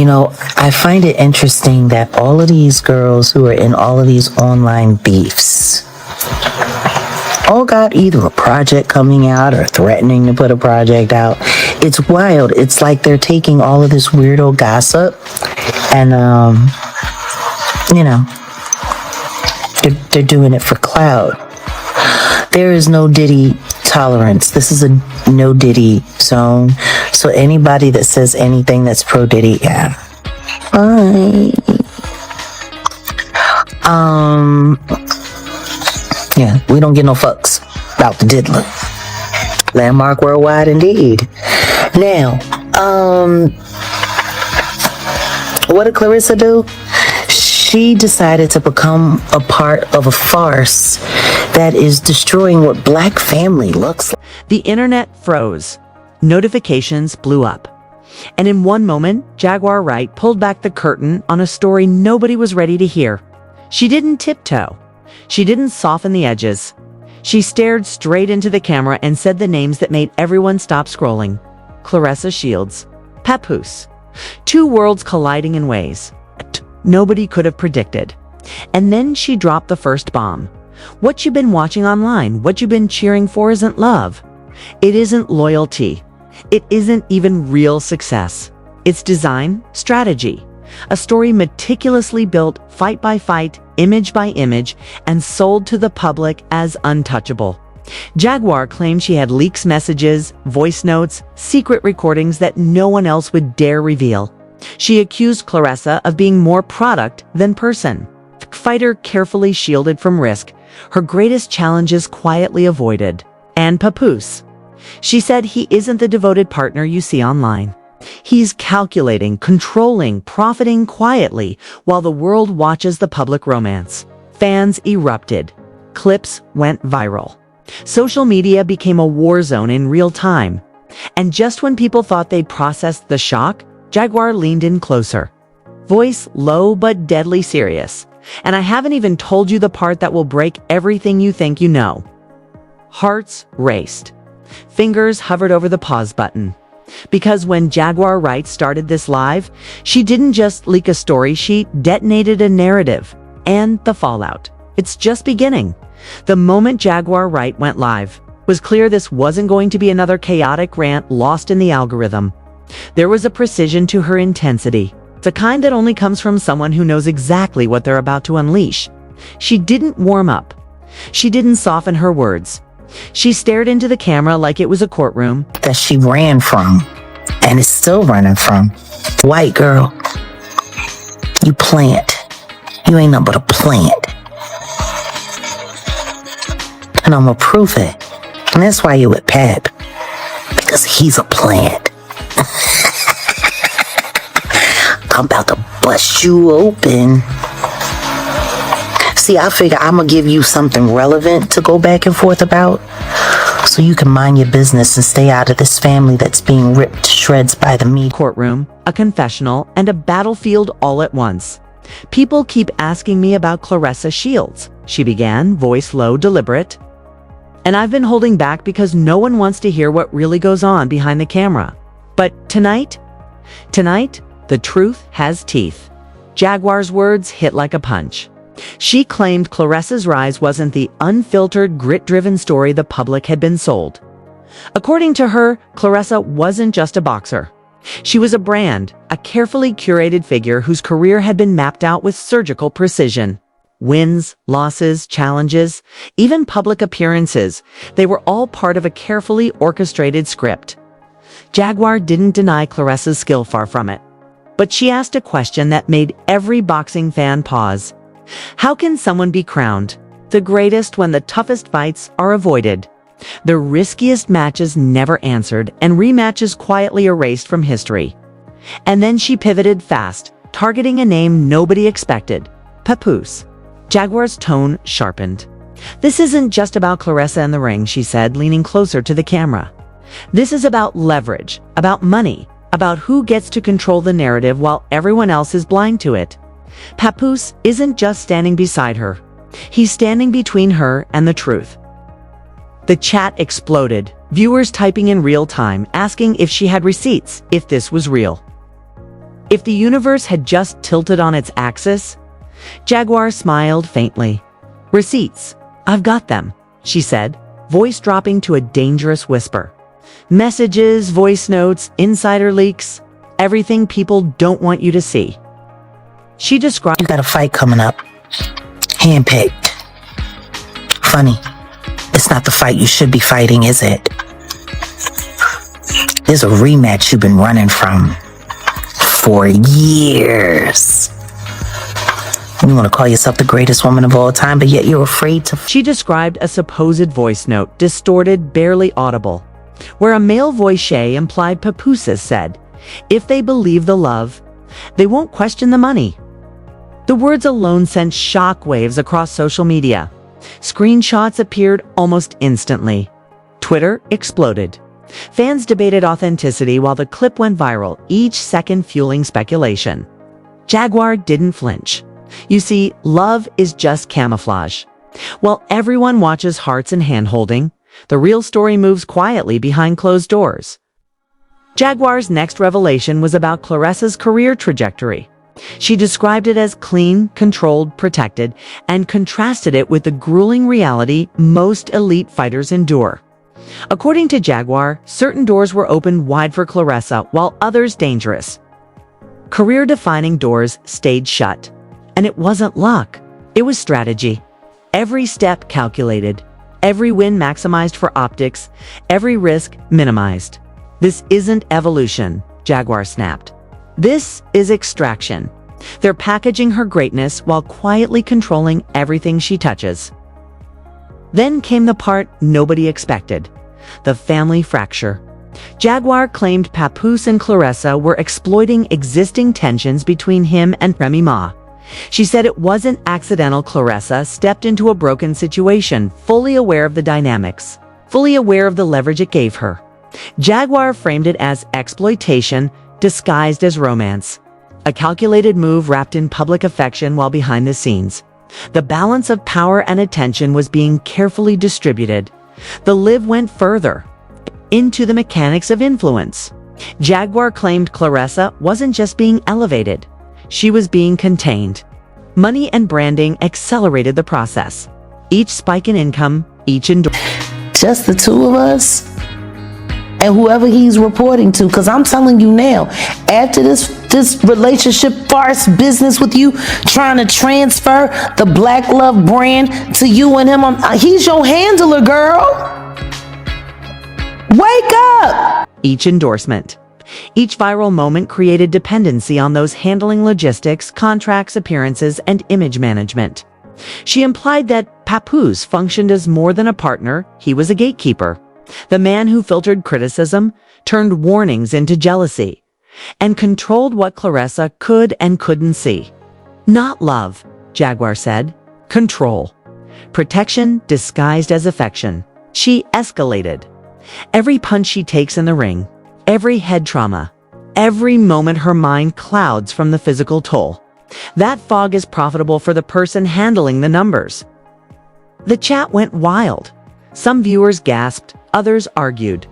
I find it interesting that all of these girls who are in all of these online beefs all got either a project coming out or threatening to put a project out. It's wild. It's like they're taking all of this weirdo gossip and, they're doing it for clout. There is no Diddy tolerance. This is a no Diddy zone. So anybody that says anything that's pro Diddy, yeah. Fine. Yeah, we don't get no fucks about the diddler. Landmark worldwide indeed. Now, what did Claressa do? She decided to become a part of a farce that is destroying what Black family looks like. The internet froze. Notifications blew up. And in one moment, Jaguar Wright pulled back the curtain on a story nobody was ready to hear. She didn't tiptoe. She didn't soften the edges. She stared straight into the camera and said the names that made everyone stop scrolling. Claressa Shields, Papoose. Two worlds colliding in ways nobody could have predicted. And then she dropped the first bomb. What you've been watching online, what you've been cheering for isn't love. It isn't loyalty. It isn't even real success. It's design, strategy. A story meticulously built fight by fight, image by image, and sold to the public as untouchable. Jaguar claimed she had leaks messages, voice notes, secret recordings that no one else would dare reveal. She accused Claressa of being more product than person. Fighter carefully shielded from risk, her greatest challenges quietly avoided. And Papoose. She said he isn't the devoted partner you see online. He's calculating, controlling, profiting quietly while the world watches the public romance. Fans erupted. Clips went viral. Social media became a war zone in real time. And just when people thought they'd processed the shock, Jaguar leaned in closer. Voice low but deadly serious. And I haven't even told you the part that will break everything you think you know. Hearts raced. Fingers hovered over the pause button. Because when Jaguar Wright started this live, she didn't just leak a story, she detonated a narrative. And the fallout. It's just beginning. The moment Jaguar Wright went live, it was clear this wasn't going to be another chaotic rant lost in the algorithm. There was a precision to her intensity. The kind that only comes from someone who knows exactly what they're about to unleash. She didn't warm up. She didn't soften her words. She stared into the camera like it was a courtroom. That she ran from, and is still running from. White girl, you plant. You ain't nothing but a plant. And I'm gonna prove it. And that's why you with Pap. Because he's a plant. I'm about to bust you open. See, I figure I'm gonna give you something relevant to go back and forth about, so you can mind your business and stay out of this family that's being ripped to shreds by the media. Courtroom, a confessional, and a battlefield all at once. People keep asking me about Claressa Shields, she began, voice low, deliberate. And I've been holding back because no one wants to hear what really goes on behind the camera. But tonight, the truth has teeth. Jaguar's words hit like a punch. She claimed Claressa's rise wasn't the unfiltered, grit-driven story the public had been sold. According to her, Claressa wasn't just a boxer. She was a brand, a carefully curated figure whose career had been mapped out with surgical precision. Wins, losses, challenges, even public appearances, they were all part of a carefully orchestrated script. Jaguar didn't deny Claressa's skill, far from it. But she asked a question that made every boxing fan pause. How can someone be crowned the greatest when the toughest fights are avoided, the riskiest matches never answered, and rematches quietly erased from history? And then she pivoted fast, targeting a name nobody expected, Papoose. Jaguar's tone sharpened. This isn't just about Claressa in the ring, she said, leaning closer to the camera. This is about leverage, about money, about who gets to control the narrative while everyone else is blind to it. Papoose isn't just standing beside her. He's standing between her and the truth. The chat exploded, viewers typing in real time, asking if she had receipts, if this was real. If the universe had just tilted on its axis, Jaguar smiled faintly. "Receipts. I've got them," she said, voice dropping to a dangerous whisper. "Messages, voice notes, insider leaks, everything people don't want you to see." She described— You got a fight coming up. Handpicked. Funny. It's not the fight you should be fighting, is it? There's a rematch you've been running from for years. You want to call yourself the greatest woman of all time, but yet you're afraid to... She described a supposed voice note, distorted, barely audible, where a male voice implied Papoose said, "If they believe the love, they won't question the money." The words alone sent shockwaves across social media. Screenshots appeared almost instantly. Twitter exploded. Fans debated authenticity while the clip went viral, each second fueling speculation. Jaguar didn't flinch. You see, love is just camouflage. While everyone watches hearts and hand-holding, the real story moves quietly behind closed doors. Jaguar's next revelation was about Claressa's career trajectory. She described it as clean, controlled, protected, and contrasted it with the grueling reality most elite fighters endure. According to Jaguar, certain doors were opened wide for Claressa, while others dangerous. Career-defining doors stayed shut. And it wasn't luck. It was strategy. Every step calculated. Every win maximized for optics. Every risk minimized. This isn't evolution, Jaguar snapped. This is extraction. They're packaging her greatness while quietly controlling everything she touches. Then came the part nobody expected. The family fracture. Jaguar claimed Papoose and Claressa were exploiting existing tensions between him and Remy Ma. She said it wasn't accidental. Claressa stepped into a broken situation, fully aware of the dynamics, fully aware of the leverage it gave her. Jaguar framed it as exploitation disguised as romance. A calculated move wrapped in public affection while behind the scenes. The balance of power and attention was being carefully distributed. The live went further, into the mechanics of influence. Jaguar claimed Claressa wasn't just being elevated. She was being contained. Money and branding accelerated the process. Each spike in income, each endorsement. Just the two of us? And whoever he's reporting to, because I'm telling you now, after this relationship farce business with you, trying to transfer the Black Love brand to you and him, he's your handler, girl. Wake up! Each endorsement. Each viral moment created dependency on those handling logistics, contracts, appearances, and image management. She implied that Papoose functioned as more than a partner, he was a gatekeeper. The man who filtered criticism, turned warnings into jealousy, and controlled what Claressa could and couldn't see. Not love, Jaguar said. Control. Protection disguised as affection. She escalated. Every punch she takes in the ring, every head trauma, every moment her mind clouds from the physical toll. That fog is profitable for the person handling the numbers. The chat went wild. Some viewers gasped, others argued.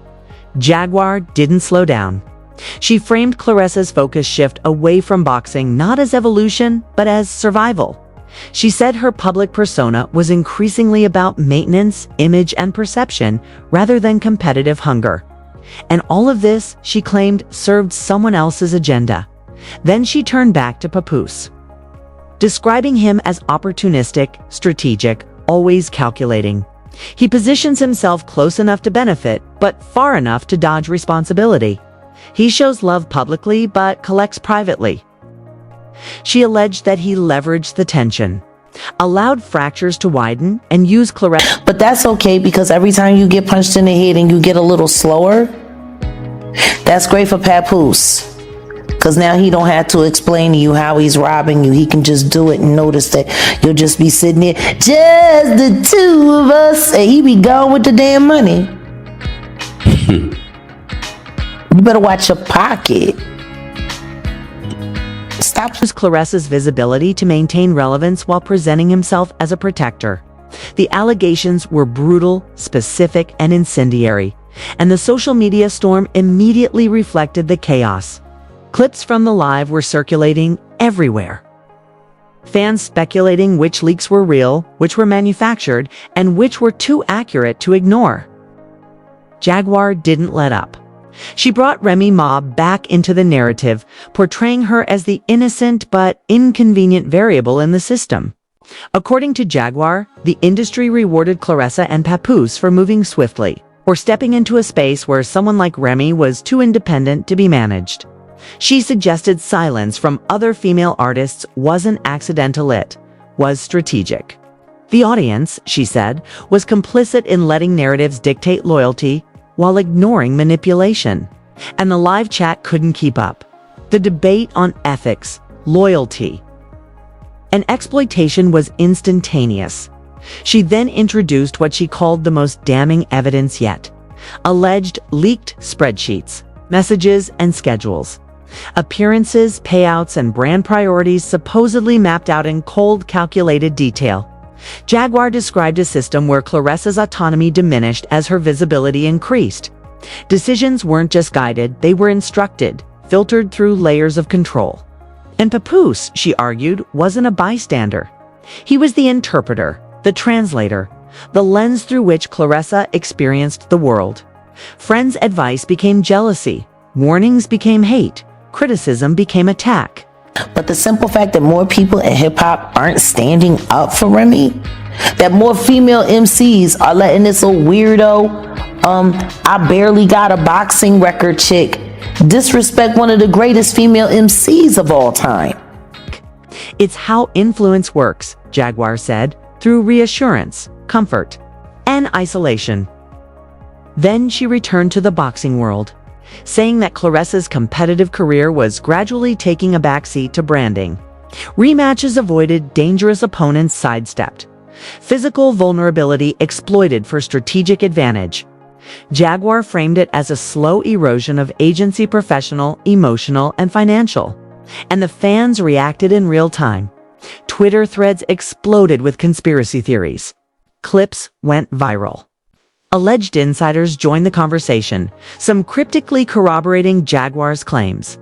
Jaguar didn't slow down. She framed Claressa's focus shift away from boxing not as evolution, but as survival. She said her public persona was increasingly about maintenance, image, and perception rather than competitive hunger. And all of this, she claimed, served someone else's agenda. Then she turned back to Papoose, describing him as opportunistic, strategic, always calculating. He positions himself close enough to benefit, but far enough to dodge responsibility. He shows love publicly, but collects privately. She alleged that he leveraged the tension, allowed fractures to widen, and used Claressa. But that's okay, because every time you get punched in the head and you get a little slower, that's great for Papoose. Because now he don't have to explain to you how he's robbing you. He can just do it and notice that you'll just be sitting there, just the two of us, and he be gone with the damn money. You better watch your pocket. Stop. Used Claressa's visibility to maintain relevance while presenting himself as a protector. The allegations were brutal, specific, and incendiary, and the social media storm immediately reflected the chaos. Clips from the live were circulating everywhere. Fans speculating which leaks were real, which were manufactured, and which were too accurate to ignore. Jaguar didn't let up. She brought Remy Ma back into the narrative, portraying her as the innocent but inconvenient variable in the system. According to Jaguar, the industry rewarded Claressa and Papoose for moving swiftly, or stepping into a space where someone like Remy was too independent to be managed. She suggested silence from other female artists wasn't accidental, it was strategic. The audience, she said, was complicit in letting narratives dictate loyalty while ignoring manipulation. And the live chat couldn't keep up. The debate on ethics, loyalty, and exploitation was instantaneous. She then introduced what she called the most damning evidence yet: alleged leaked spreadsheets, messages, and schedules. Appearances, payouts, and brand priorities supposedly mapped out in cold, calculated detail. Jaguar described a system where Claressa's autonomy diminished as her visibility increased. Decisions weren't just guided, they were instructed, filtered through layers of control. And Papoose, she argued, wasn't a bystander. He was the interpreter, the translator, the lens through which Claressa experienced the world. Friends' advice became jealousy, warnings became hate, criticism became attack. But the simple fact that more people in hip-hop aren't standing up for Remy, that more female MCs are letting this little weirdo, I barely got a boxing record chick, disrespect one of the greatest female MCs of all time. It's how influence works, Jaguar said, through reassurance, comfort, and isolation. Then she returned to the boxing world, saying that Claressa's competitive career was gradually taking a backseat to branding. Rematches avoided, dangerous opponents sidestepped. Physical vulnerability exploited for strategic advantage. Jaguar framed it as a slow erosion of agency, professional, emotional, and financial. And the fans reacted in real time. Twitter threads exploded with conspiracy theories. Clips went viral. Alleged insiders joined the conversation, some cryptically corroborating Jaguar's claims.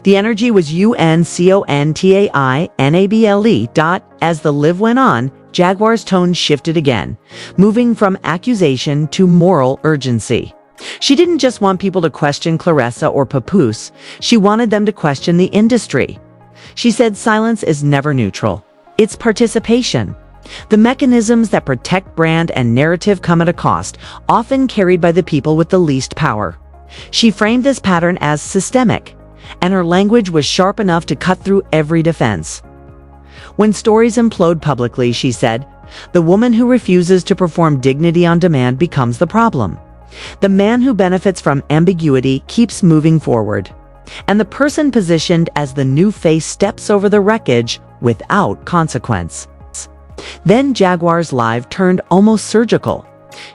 The energy was UNCONTAINABLE. As the live went on, Jaguar's tone shifted again, moving from accusation to moral urgency. She didn't just want people to question Claressa or Papoose, she wanted them to question the industry. She said silence is never neutral. It's participation. The mechanisms that protect brand and narrative come at a cost, often carried by the people with the least power. She framed this pattern as systemic, and her language was sharp enough to cut through every defense. When stories implode publicly, she said, the woman who refuses to perform dignity on demand becomes the problem. The man who benefits from ambiguity keeps moving forward, and the person positioned as the new face steps over the wreckage without consequence. Then Jaguar's live turned almost surgical.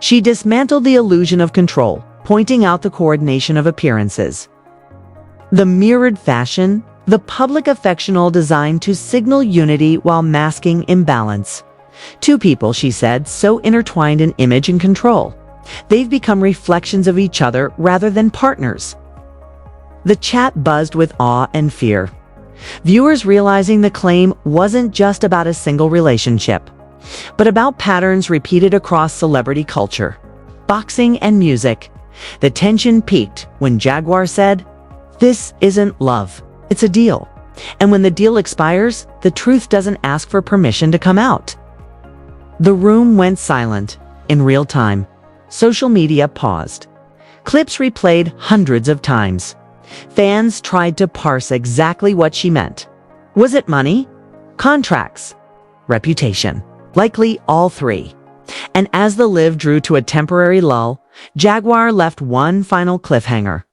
She dismantled the illusion of control, pointing out the coordination of appearances. The mirrored fashion, the public affectional designed to signal unity while masking imbalance. Two people, she said, so intertwined in image and control. They've become reflections of each other rather than partners. The chat buzzed with awe and fear. Viewers realizing the claim wasn't just about a single relationship, but about patterns repeated across celebrity culture, boxing and music. The tension peaked when Jaguar said, "This isn't love, it's a deal. And when the deal expires, the truth doesn't ask for permission to come out." The room went silent in real time. Social media paused. Clips replayed hundreds of times. Fans tried to parse exactly what she meant. Was it money? Contracts? Reputation? Likely all three. And as the live drew to a temporary lull, Jaguar left one final cliffhanger.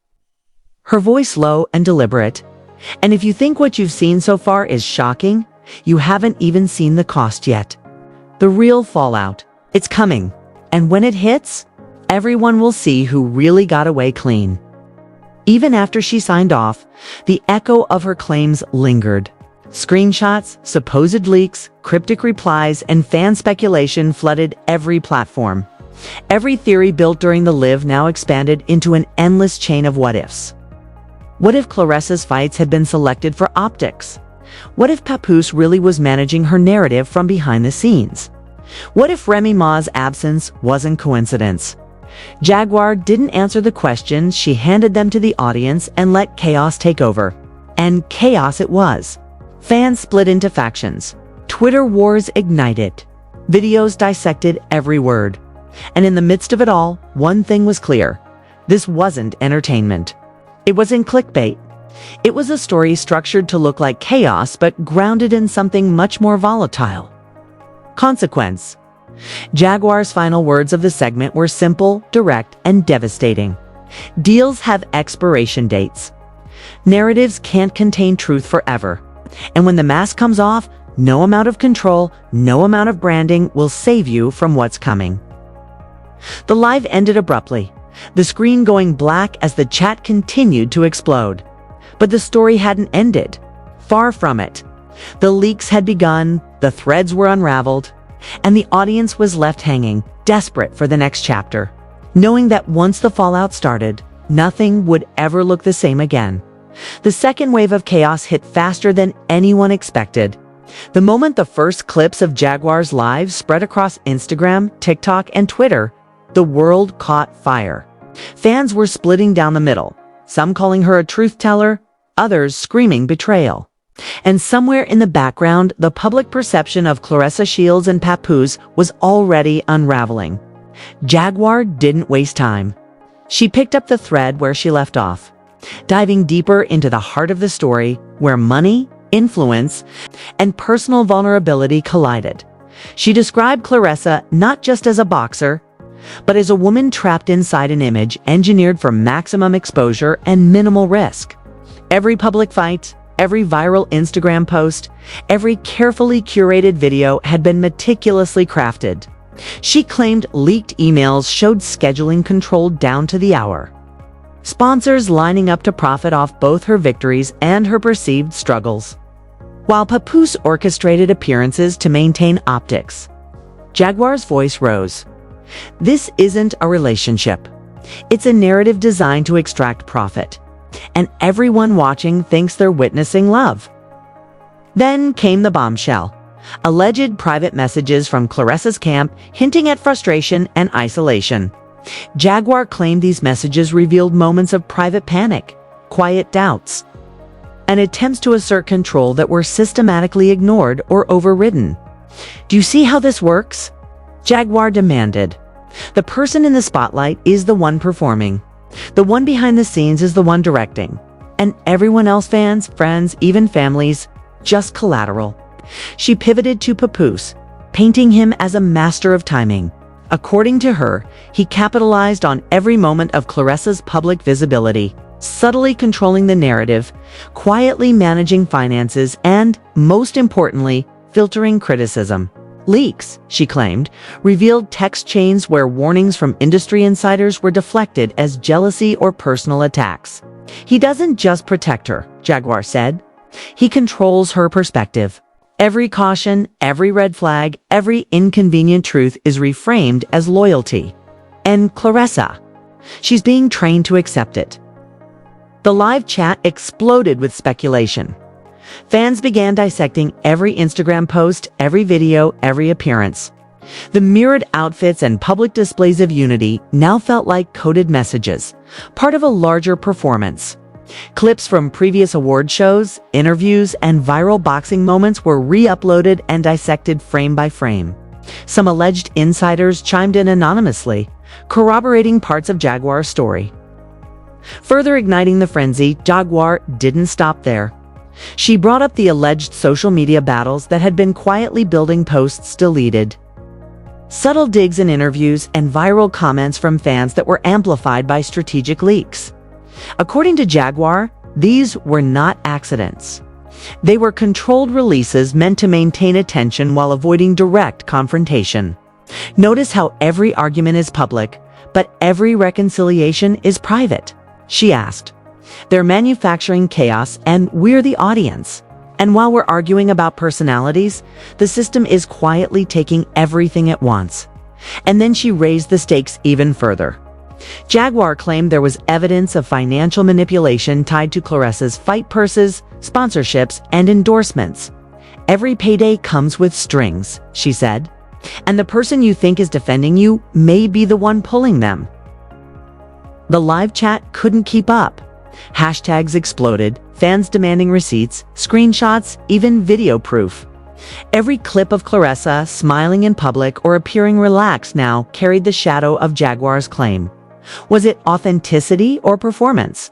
Her voice low and deliberate. And if you think what you've seen so far is shocking, you haven't even seen the cost yet. The real fallout. It's coming. And when it hits, everyone will see who really got away clean. Even after she signed off, the echo of her claims lingered. Screenshots, supposed leaks, cryptic replies, and fan speculation flooded every platform. Every theory built during the live now expanded into an endless chain of what-ifs. What if Claressa's fights had been selected for optics? What if Papoose really was managing her narrative from behind the scenes? What if Remy Ma's absence wasn't coincidence? Jaguar didn't answer the questions. She handed them to the audience and let chaos take over. And chaos it was. Fans split into factions. Twitter wars ignited. Videos dissected every word. And in the midst of it all, one thing was clear. This wasn't entertainment. It wasn't clickbait. It was a story structured to look like chaos, but grounded in something much more volatile. Consequence. Jaguar's final words of the segment were simple, direct, and devastating. Deals have expiration dates. Narratives can't contain truth forever. And when the mask comes off, no amount of control, no amount of branding will save you from what's coming. The live ended abruptly, the screen going black as the chat continued to explode. But the story hadn't ended. Far from it. The leaks had begun, the threads were unraveled, and the audience was left hanging, desperate for the next chapter, knowing that once the fallout started, nothing would ever look the same again. The second wave of chaos hit faster than anyone expected. The moment the first clips of Jaguar's live spread across Instagram, TikTok, and Twitter, the world caught fire. Fans were splitting down the middle, some calling her a truth teller, others screaming betrayal. And somewhere in the background, the public perception of Claressa Shields and Papoose was already unraveling. Jaguar didn't waste time. She picked up the thread where she left off, diving deeper into the heart of the story, where money, influence, and personal vulnerability collided. She described Claressa not just as a boxer, but as a woman trapped inside an image engineered for maximum exposure and minimal risk. Every public fight, every viral Instagram post, every carefully curated video had been meticulously crafted. She claimed leaked emails showed scheduling control down to the hour. Sponsors lining up to profit off both her victories and her perceived struggles. While Papoose orchestrated appearances to maintain optics, Jaguar's voice rose. This isn't a relationship. It's a narrative designed to extract profit. And everyone watching thinks they're witnessing love. Then came the bombshell. Alleged private messages from Claressa's camp hinting at frustration and isolation. Jaguar claimed these messages revealed moments of private panic, quiet doubts, and attempts to assert control that were systematically ignored or overridden. Do you see how this works? Jaguar demanded. The person in the spotlight is the one performing. The one behind the scenes is the one directing. And everyone else, fans, friends, even families, just collateral. She pivoted to Papoose, painting him as a master of timing. According to her, he capitalized on every moment of Claressa's public visibility, subtly controlling the narrative, quietly managing finances, and, most importantly, filtering criticism. Leaks, she claimed, revealed text chains where warnings from industry insiders were deflected as jealousy or personal attacks. He doesn't just protect her, Jaguar said. He controls her perspective. Every caution, every red flag, every inconvenient truth is reframed as loyalty. And Claressa, she's being trained to accept it. The live chat exploded with speculation. Fans began dissecting every Instagram post, every video, every appearance. The mirrored outfits and public displays of unity now felt like coded messages, part of a larger performance. Clips from previous award shows, interviews, and viral boxing moments were re-uploaded and dissected frame by frame. Some alleged insiders chimed in anonymously, corroborating parts of Jaguar's story. Further igniting the frenzy, Jaguar didn't stop there. She brought up the alleged social media battles that had been quietly building, posts deleted, subtle digs in interviews, and viral comments from fans that were amplified by strategic leaks. According to Jaguar, these were not accidents. They were controlled releases meant to maintain attention while avoiding direct confrontation. Notice how every argument is public, but every reconciliation is private, she asked. They're manufacturing chaos, and we're the audience. And while we're arguing about personalities, the system is quietly taking everything at once. And then she raised the stakes even further. Jaguar claimed there was evidence of financial manipulation tied to Claressa's fight purses, sponsorships, and endorsements. "Every payday comes with strings," she said, "and the person you think is defending you may be the one pulling them." The live chat couldn't keep up. Hashtags exploded, fans demanding receipts, screenshots, even video proof. Every clip of Claressa smiling in public or appearing relaxed now carried the shadow of Jaguar's claim. Was it authenticity or performance?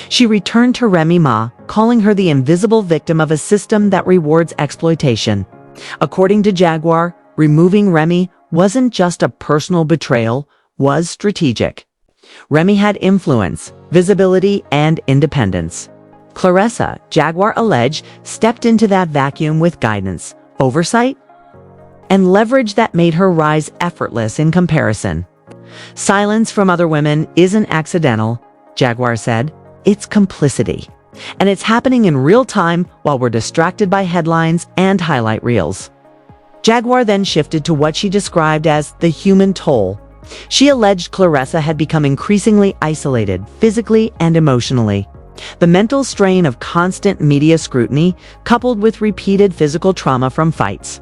She returned to Remy Ma, calling her the invisible victim of a system that rewards exploitation. According to Jaguar, removing Remy wasn't just a personal betrayal, was strategic. Remy had influence, visibility, and independence. Claressa, Jaguar alleged, stepped into that vacuum with guidance, oversight, and leverage that made her rise effortless in comparison. "Silence from other women isn't accidental," Jaguar said. "It's complicity. And it's happening in real time while we're distracted by headlines and highlight reels." Jaguar then shifted to what she described as the human toll. She alleged Claressa had become increasingly isolated, physically and emotionally. The mental strain of constant media scrutiny, coupled with repeated physical trauma from fights,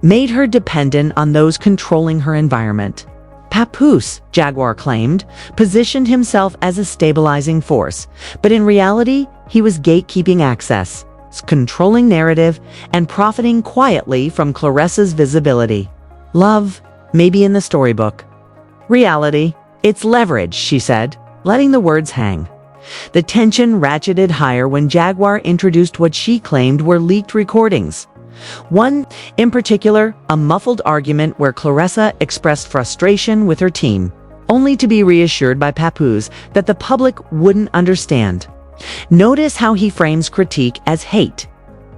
made her dependent on those controlling her environment. Papoose, Jaguar claimed, positioned himself as a stabilizing force, but in reality, he was gatekeeping access, controlling narrative, and profiting quietly from Claressa's visibility. Love, maybe in the storybook. Reality, it's leverage, she said, letting the words hang. The tension ratcheted higher when Jaguar introduced what she claimed were leaked recordings. One, in particular, a muffled argument where Claressa expressed frustration with her team, only to be reassured by Papoose that the public wouldn't understand. "Notice how he frames critique as hate?"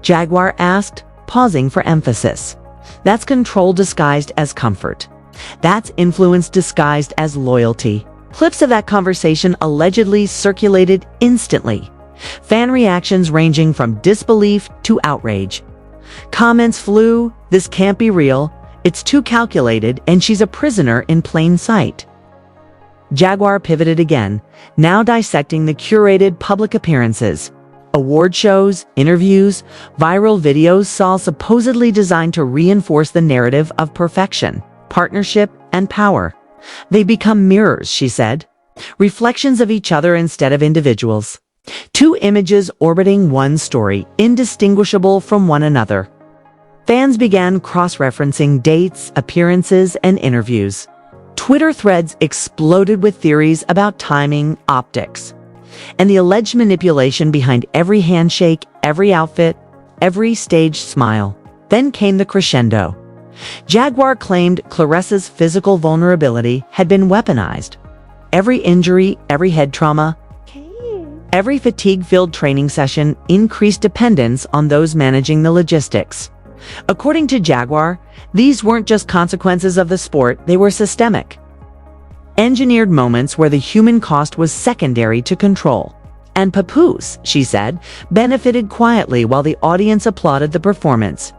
Jaguar asked, pausing for emphasis. "That's control disguised as comfort. That's influence disguised as loyalty." Clips of that conversation allegedly circulated instantly. Fan reactions ranging from disbelief to outrage. Comments flew, "This can't be real, it's too calculated, and she's a prisoner in plain sight." Jaguar pivoted again, now dissecting the curated public appearances. Award shows, interviews, viral videos saw supposedly designed to reinforce the narrative of perfection, partnership, and power. "They become mirrors," she said, reflections of each other instead of individuals. Two images orbiting one story, indistinguishable from one another. Fans began cross-referencing dates, appearances, and interviews. Twitter threads exploded with theories about timing, optics, and the alleged manipulation behind every handshake, every outfit, every staged smile. Then came the crescendo. Jaguar claimed Claressa's physical vulnerability had been weaponized. Every injury, every head trauma, every fatigue-filled training session increased dependence on those managing the logistics. According to Jaguar, these weren't just consequences of the sport, they were systemic. Engineered moments where the human cost was secondary to control. And Papoose, she said, benefited quietly while the audience applauded the performance.